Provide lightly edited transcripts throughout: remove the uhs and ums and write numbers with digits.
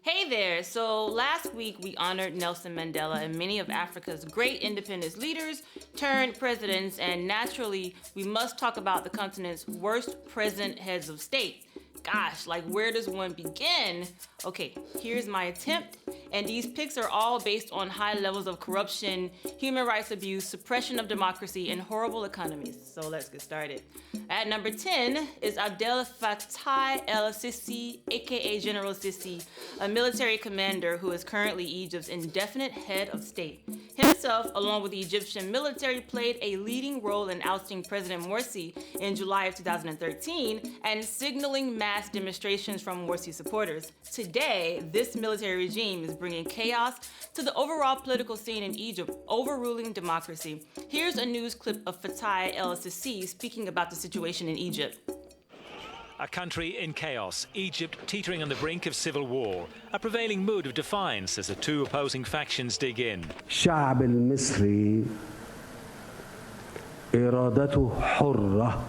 Hey there! So last week we honored Nelson Mandela and many of Africa's great independence leaders turned presidents, and naturally we must talk about the continent's worst present heads of state. Gosh, like where does one begin? Okay, here's my attempt, and these picks are all based on high levels of corruption, human rights abuse, suppression of democracy, and horrible economies. So let's get started. At number 10 is Abdel Fattah el-Sisi, aka General Sisi, a military commander who is currently Egypt's indefinite head of state. Himself, along with the Egyptian military, played a leading role in ousting President Morsi in July of 2013 and signaling mass demonstrations from Morsi supporters. Today, this military regime is bringing chaos to the overall political scene in Egypt, overruling democracy. Here's a news clip of Fattah el-Sisi speaking about the situation in Egypt. A country in chaos, Egypt teetering on the brink of civil war, a prevailing mood of defiance as the two opposing factions dig in. الشعب المصري إرادته حرة.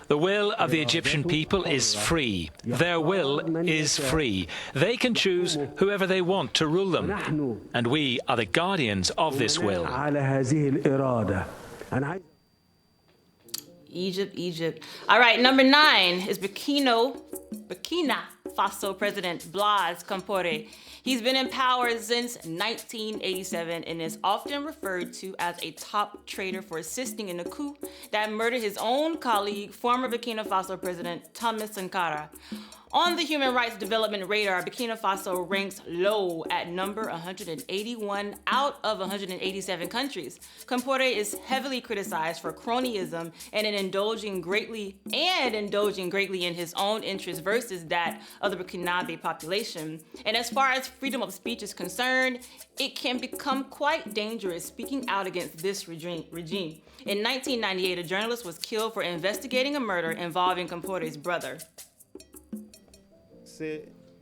The will of the Egyptian people is free. Their will is free. They can choose whoever they want to rule them. And we are the guardians of this will. على هذه الإرادة. Egypt. All right, number 9 is Burkina Faso President Blaise Compaoré. He's been in power since 1987 and is often referred to as a top traitor for assisting in a coup that murdered his own colleague, former Burkina Faso President Thomas Sankara. On the human rights development radar, Burkina Faso ranks low at number 181 out of 187 countries. Compaoré is heavily criticized for cronyism and indulging greatly in his own interests versus that of the Burkinabe population. And as far as freedom of speech is concerned, it can become quite dangerous speaking out against this regime. In 1998, a journalist was killed for investigating a murder involving Compaoré's brother.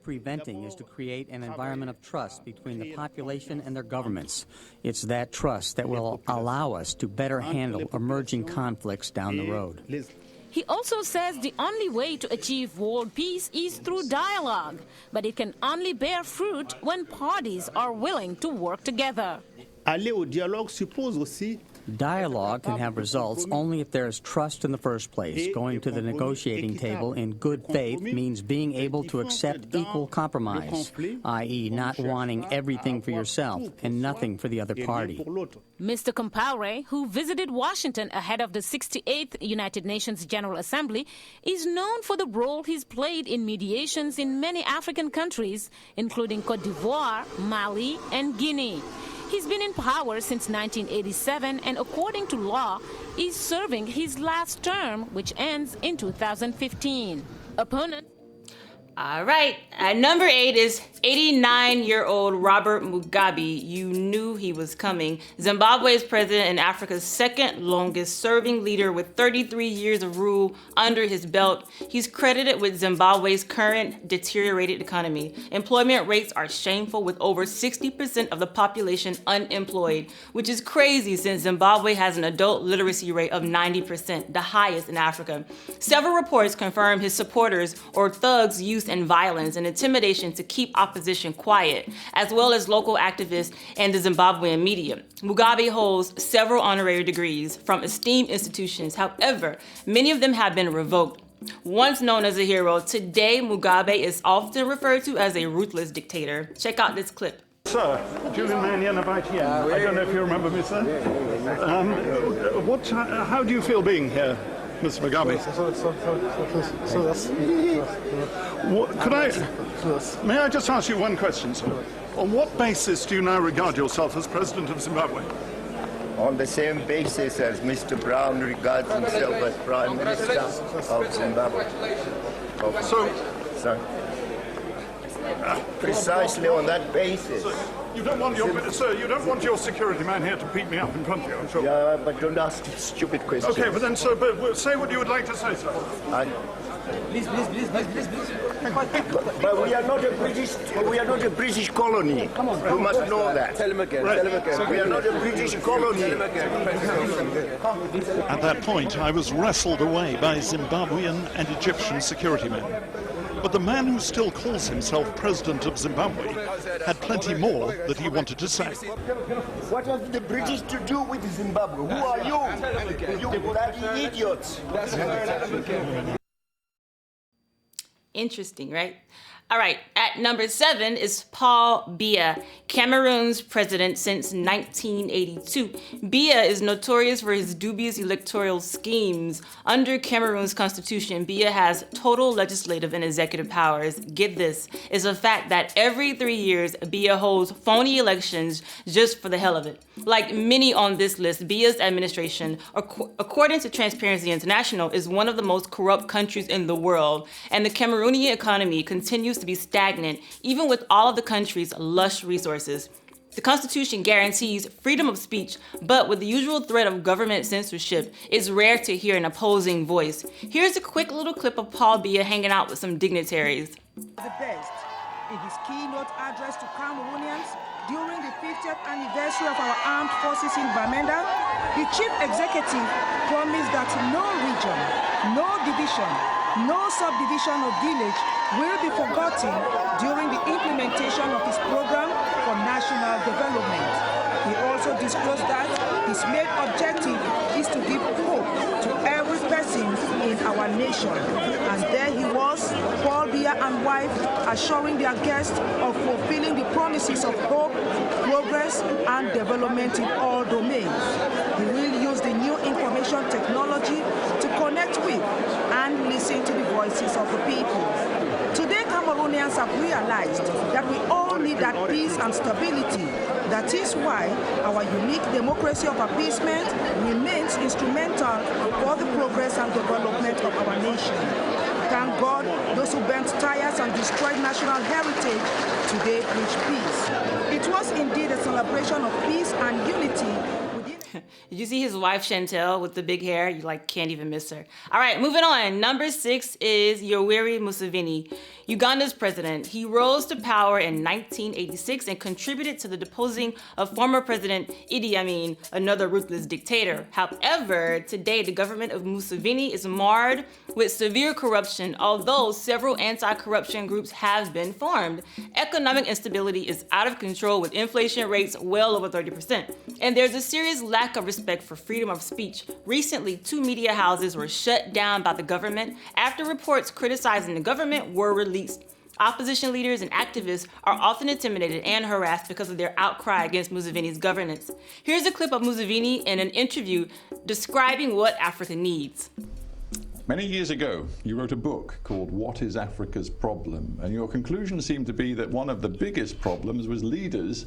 Preventing is to create an environment of trust between the population and their governments. It's that trust that will allow us to better handle emerging conflicts down the road. He also says the only way to achieve world peace is through dialogue, but it can only bear fruit when parties are willing to work together. Aller au dialogue suppose aussi Dialogue can have results only if there is trust in the first place. Going to the negotiating table in good faith means being able to accept equal compromise, i.e. not wanting everything for yourself and nothing for the other party. Mr. Compaoré, who visited Washington ahead of the 68th United Nations General Assembly, is known for the role he's played in mediations in many African countries, including Côte d'Ivoire, Mali, and Guinea. He's been in power since 1987 and, according to law, is serving his last term, which ends in 2015. Opponent. All right, at number 8 is 89-year-old Robert Mugabe. You knew he was coming. Zimbabwe's president and Africa's second longest serving leader with 33 years of rule under his belt. He's credited with Zimbabwe's current deteriorated economy. Employment rates are shameful, with over 60% of the population unemployed, which is crazy since Zimbabwe has an adult literacy rate of 90%, the highest in Africa. Several reports confirm his supporters or thugs use and violence and intimidation to keep opposition quiet, as well as local activists and the Zimbabwean media. Mugabe holds several honorary degrees from esteemed institutions. However, many of them have been revoked. Once known as a hero, today Mugabe is often referred to as a ruthless dictator. Check out this clip. Sir, Julian Mannion about here. I don't know if you remember me, sir. How do you feel being here, Mr. Mugabe? May I just ask you one question, sir? On what basis do you now regard yourself as President of Zimbabwe? On the same basis as Mr. Brown regards himself as Prime Minister of Zimbabwe. Sorry. Precisely on that basis. You don't want your security man here to beat me up in front of you, I'm sure. Yeah, but don't ask stupid questions. Okay, but then, sir, say what you would like to say, sir. Please. But we are not a British colony. Come on, you must know that. Tell him again. We are not a British colony. At that point, I was wrestled away by Zimbabwean and Egyptian security men. But the man who still calls himself president of Zimbabwe had plenty more that he wanted to say. What have the British to do with Zimbabwe? Who are you? You bloody idiots. Interesting, right? All right, at number 7 is Paul Biya, Cameroon's president since 1982. Biya is notorious for his dubious electoral schemes. Under Cameroon's constitution, Biya has total legislative and executive powers. Get this, it's a fact that every 3 years, Biya holds phony elections just for the hell of it. Like many on this list, Biya's administration, according to Transparency International, is one of the most corrupt countries in the world, and the Cameroonian economy continues to be stagnant, even with all of the country's lush resources. The Constitution guarantees freedom of speech, but with the usual threat of government censorship, it's rare to hear an opposing voice. Here's a quick little clip of Paul Biya hanging out with some dignitaries. The best in his keynote address to Cameroonians during the 50th anniversary of our armed forces in Bamenda, the chief executive promised that no region, no division, no subdivision or village will be forgotten during the implementation of his program for national development. He also disclosed that his main objective is to give hope to every person in our nation. And there he was, Paul Biya and wife, assuring their guests of fulfilling the promises of hope, progress, and development in all domains. He will use the new information technology to connect with and listen to the voices of the people. Today, Cameroonians have realized that we all need that peace and stability. That is why our unique democracy of appeasement remains instrumental for the progress and development of our nation. Thank God, those who burnt tires and destroyed national heritage today preach peace. It was indeed a celebration of peace and unity. Did you see his wife Chantel with the big hair? You can't even miss her. All right, moving on. Number 6 is Yoweri Museveni, Uganda's president. He rose to power in 1986 and contributed to the deposing of former President Idi Amin, another ruthless dictator. However, today the government of Museveni is marred with severe corruption, although several anti-corruption groups have been formed. Economic instability is out of control with inflation rates well over 30%. And there's a serious lack of respect for freedom of speech. Recently, 2 media houses were shut down by the government after reports criticizing the government were released. Opposition leaders and activists are often intimidated and harassed because of their outcry against Museveni's governance. Here's a clip of Museveni in an interview describing what Africa needs. Many years ago, you wrote a book called What is Africa's Problem? And your conclusion seemed to be that one of the biggest problems was leaders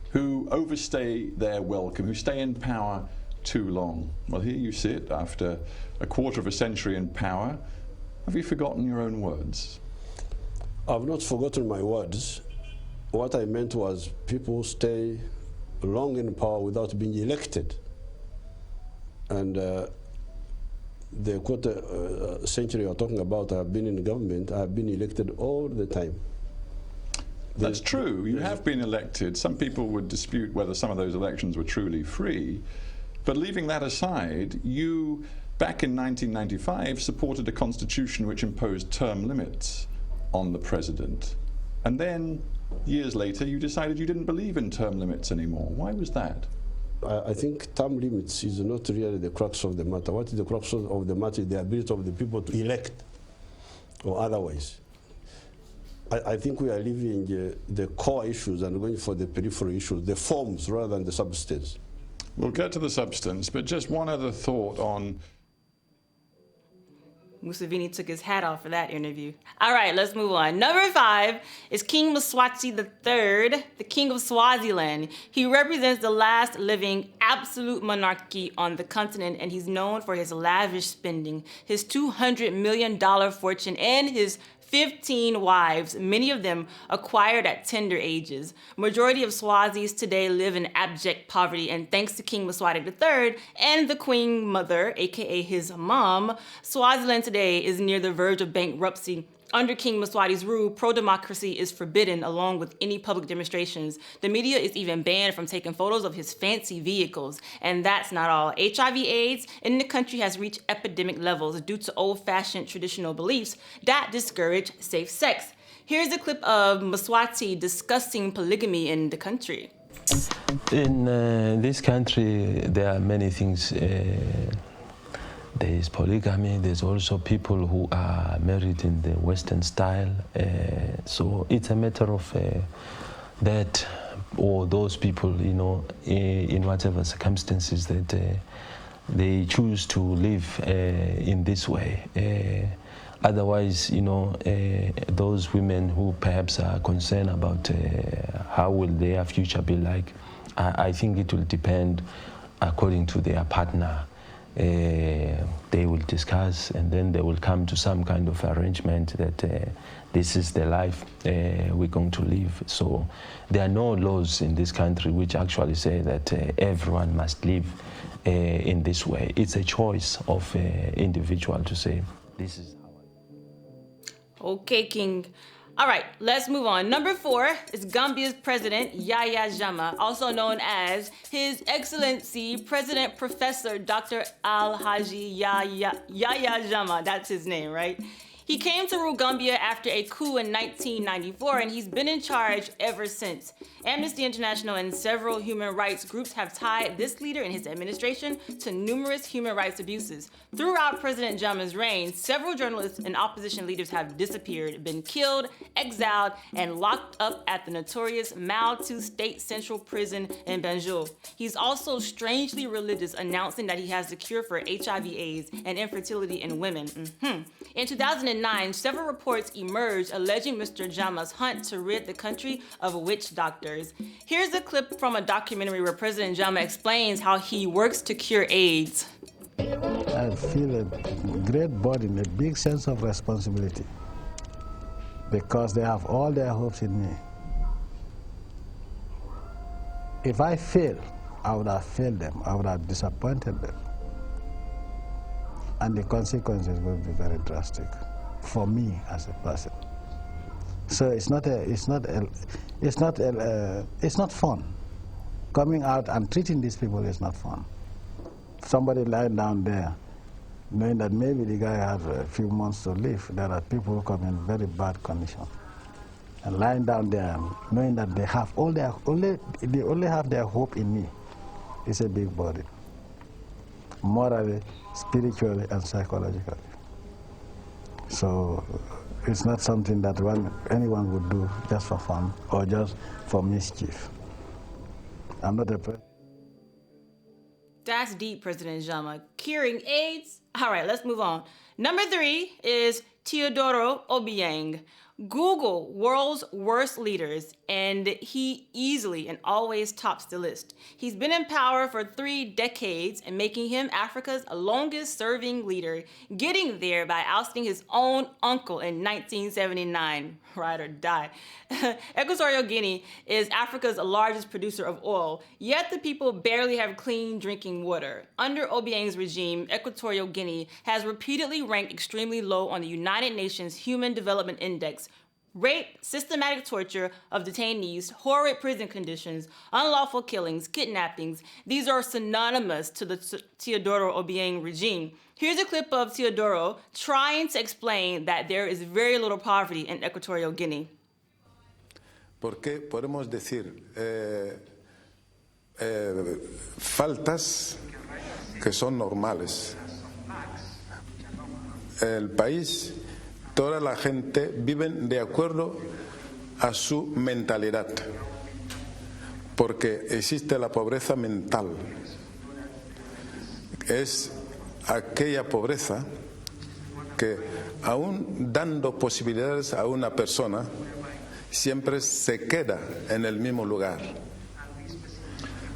who overstay their welcome, who stay in power too long. Well, here you sit after a quarter of a century in power. Have you forgotten your own words? I've not forgotten my words. What I meant was people stay long in power without being elected. And the quarter century you're talking about, I've been in government, I've been elected all the time. That's true. You have been elected. Some people would dispute whether some of those elections were truly free. But leaving that aside, you, back in 1995, supported a constitution which imposed term limits on the president. And then, years later, you decided you didn't believe in term limits anymore. Why was that? I think term limits is not really the crux of the matter. What is the crux of the matter is the ability of the people to elect or otherwise. I think we are leaving the core issues and going for the peripheral issues, the forms rather than the substance. We'll get to the substance, but just one other thought on... Museveni took his hat off for that interview. All right, let's move on. Number 5 is King Mswati III, the King of Swaziland. He represents the last living absolute monarchy on the continent, and he's known for his lavish spending, his $200 million fortune, and his 15 wives, many of them acquired at tender ages. Majority of Swazis today live in abject poverty, and thanks to King Mswati III and the Queen Mother, aka his mom, Swaziland today is near the verge of bankruptcy. Under King Mswati's rule, pro-democracy is forbidden along with any public demonstrations. The media is even banned from taking photos of his fancy vehicles. And that's not all. HIV/AIDS in the country has reached epidemic levels due to old-fashioned traditional beliefs that discourage safe sex. Here's a clip of Mswati discussing polygamy in the country. In this country, there are many things. There is polygamy. There's also people who are married in the Western style. So it's a matter of that, or those people, you know, in whatever circumstances that they choose to live in this way. Otherwise, you know, those women who perhaps are concerned about how will their future be like, I think it will depend according to their partner. They will discuss, and then they will come to some kind of arrangement that this is the life we're going to live. So there are no laws in this country which actually say that everyone must live in this way. It's a choice of individual to say, this is how I... Okay, King. All right, let's move on. Number 4 is Gambia's President Yahya Jammeh, also known as His Excellency President Professor Dr. Alhaji Yahya Jammeh. That's his name, right? He came to rule Gambia after a coup in 1994, and he's been in charge ever since. Amnesty International and several human rights groups have tied this leader and his administration to numerous human rights abuses. Throughout President Jammeh's reign, several journalists and opposition leaders have disappeared, been killed, exiled, and locked up at the notorious Mao II State Central Prison in Banjul. He's also strangely religious, announcing that he has the cure for HIV/AIDS and infertility in women. In 2009, several reports emerged alleging Mr. Jammeh's hunt to rid the country of witch doctors. Here's a clip from a documentary where President Jammeh explains how he works to cure AIDS. I feel a great burden, a big sense of responsibility, because they have all their hopes in me. If I fail, I would have failed them, I would have disappointed them. And the consequences will be very drastic for me as a person. So it's not fun. Coming out and treating these people is not fun. Somebody lying down there, knowing that maybe the guy has a few months to live, there are people who come in very bad condition. And lying down there, knowing that they have they only have their hope in me, is a big burden. Morally, spiritually, and psychologically. So it's not something that anyone would do just for fun or just for mischief. I'm not a president. That's deep, President Jammeh. Curing AIDS? All right, let's move on. Number 3 is Teodoro Obiang. Google world's worst leaders, and he easily and always tops the list. He's been in power for 3 decades and making him Africa's longest serving leader, getting there by ousting his own uncle in 1979. Ride or die. Equatorial Guinea is Africa's largest producer of oil, yet the people barely have clean drinking water. Under Obiang's regime, Equatorial Guinea has repeatedly ranked extremely low on the United Nations Human Development Index. Rape, systematic torture of detainees, horrid prison conditions, unlawful killings, kidnappings, these are synonymous to the Teodoro Obiang regime. Here's a clip of Teodoro trying to explain that there is very little poverty in Equatorial Guinea. Porque podemos decir faltas que son normales. El país, toda la gente viven de acuerdo a su mentalidad, porque existe la pobreza mental. Es aquella pobreza que, aún dando posibilidades a una persona, siempre se queda en el mismo lugar.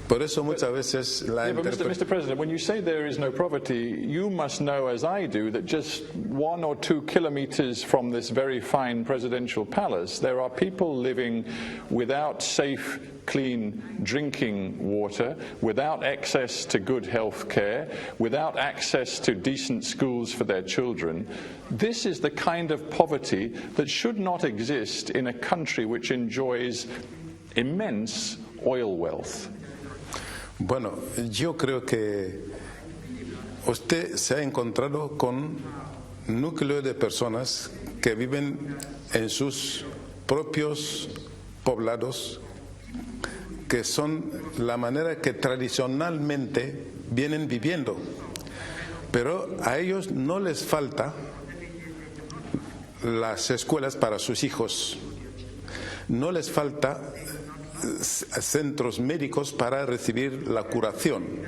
Por eso muchas veces la Mr. President, when you say there is no poverty, you must know, as I do, that just 1 or 2 kilometers from this very fine presidential palace, there are people living without safe, clean drinking water, without access to good health care, without access to decent schools for their children. This is the kind of poverty that should not exist in a country which enjoys immense oil wealth. Bueno, yo creo que usted se ha encontrado con núcleos de personas que viven en sus propios poblados, que son la manera que tradicionalmente vienen viviendo, pero a ellos no les falta las escuelas para sus hijos, no les falta centros médicos para recibir la curación.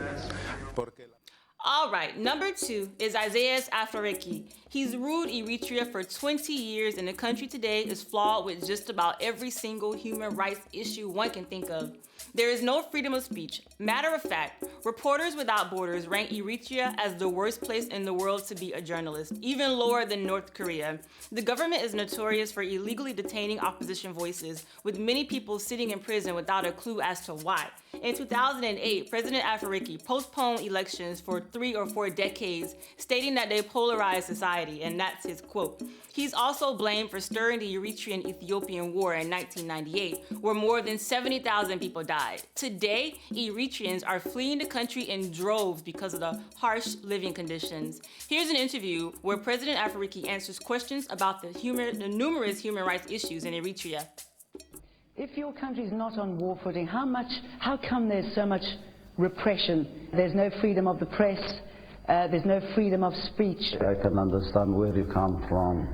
All right, number 2 is Isaias Afwerki. He's ruled Eritrea for 20 years, and the country today is flawed with just about every single human rights issue one can think of. There is no freedom of speech. Matter of fact, Reporters Without Borders rank Eritrea as the worst place in the world to be a journalist, even lower than North Korea. The government is notorious for illegally detaining opposition voices, with many people sitting in prison without a clue as to why. In 2008, President Afwerki postponed elections for 3 or 4 decades, stating that they polarized society, and that's his quote. He's also blamed for stirring the Eritrean-Ethiopian War in 1998, where more than 70,000 people died. Today, Eritreans are fleeing the country in droves because of the harsh living conditions. Here's an interview where President Afwerki answers questions about the numerous human rights issues in Eritrea. If your country is not on war footing, how come there's so much repression? There's no freedom of the press, there's no freedom of speech. I can understand where you come from,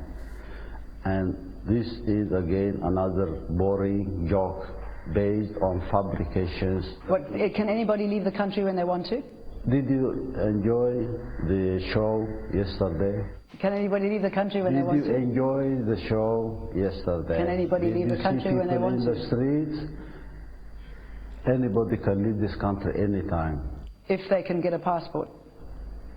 and this is again another boring joke based on fabrications. What, can anybody leave the country when they want to? Did you enjoy the show yesterday? Can anybody leave the country when they want to? Did you enjoy the show yesterday? Can anybody leave the country when they want to? In the streets, anybody can leave this country anytime. If they can get a passport?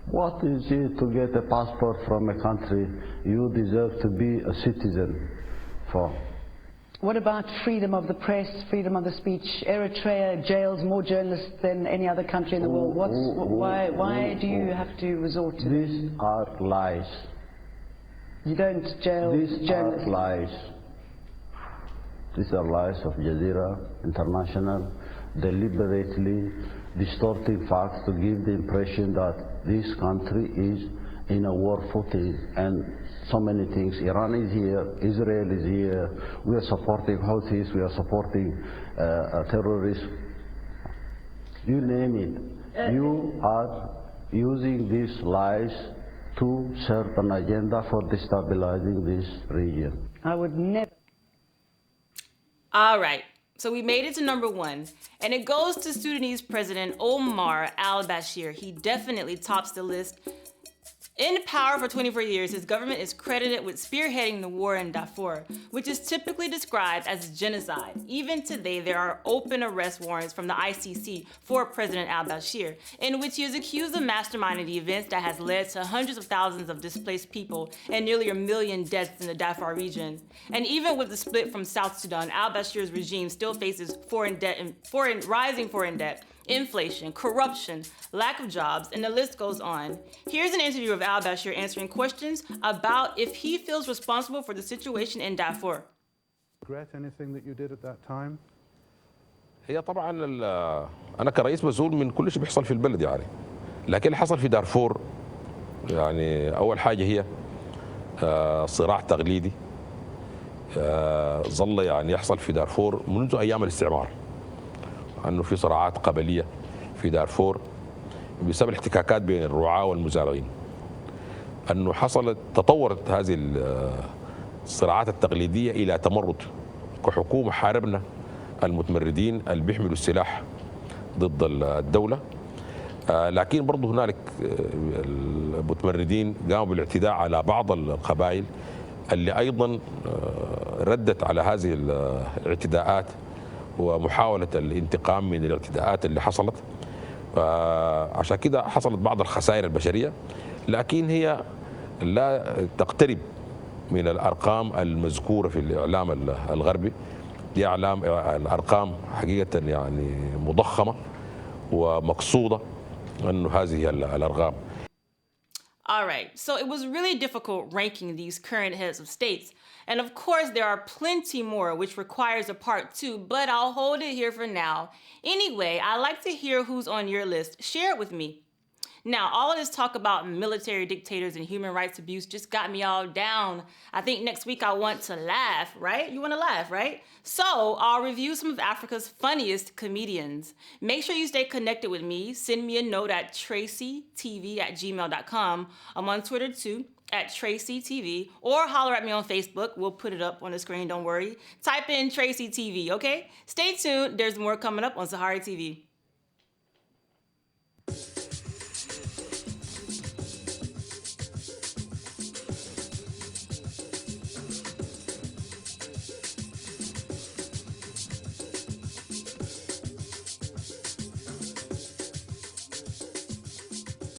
What is it to get a passport from a country you deserve to be a citizen for? What about freedom of the press, freedom of the speech? Eritrea jails more journalists than any other country in the world. Why do you have to resort to this? These are lies. You don't jail These journalists? are lies. These are lies of Jazeera International, deliberately distorting facts to give the impression that this country is in a war footing, and so many things. Iran is here, Israel is here, we are supporting Houthis, we are supporting terrorists, you name it. You are using these lies to serve an agenda for destabilizing this region. I would never. All right. So we made it to number 1, and it goes to Sudanese President Omar al-Bashir. He definitely tops the list. In power for 24 years, his government is credited with spearheading the war in Darfur, which is typically described as genocide. Even today, there are open arrest warrants from the ICC for President al-Bashir, in which he is accused of masterminding the events that has led to hundreds of thousands of displaced people and nearly 1 million deaths in the Darfur region. And even with the split from South Sudan, al-Bashir's regime still faces rising foreign debt, inflation, corruption, lack of jobs, and the list goes on. Here's an interview of al-Bashir answering questions about if he feels responsible for the situation in Darfur. Regret anything that you did at that time? هي طبعا أنا كرئيس مسؤول من كل شيء بيحصل في البلد يعني، لكن اللي حصل في دارفور يعني أول حاجة هي صراع تقليدي ظل يعني يحصل في دارفور منذ أيام الاستعمار، أنه في صراعات قبلية في دارفور بسبب الاحتكاكات بين الرعاة والمزارعين، أنه تطورت هذه الصراعات التقليدية إلى تمرد. كحكومة حاربنا المتمردين اللي بيحملوا السلاح ضد الدولة، لكن برضه هنالك المتمردين قاموا بالاعتداء على بعض القبائل اللي أيضا ردت على هذه الاعتداءات ومحاولة الانتقام من الاعتداءات اللي حصلت. عشان كده حصلت بعض الخسائر البشرية، لكن هي لا تقترب من الأرقام المذكورة في الإعلام الغربي. دي الأرقام حقيقة يعني مضخمة ومقصودة أنه هذه الأرقام. All right, so it was really difficult ranking these current heads of states. And of course, there are plenty more, which requires a part 2, but I'll hold it here for now. Anyway, I'd like to hear who's on your list. Share it with me. Now, all of this talk about military dictators and human rights abuse just got me all down. I think next week I want to laugh, right? You want to laugh, right? So I'll review some of Africa's funniest comedians. Make sure you stay connected with me. Send me a note at TracyTV@gmail.com. I'm on Twitter too, @TracyTV, or holler at me on Facebook. We'll put it up on the screen, don't worry. Type in Tracy TV, okay? Stay tuned. There's more coming up on SaharaTV.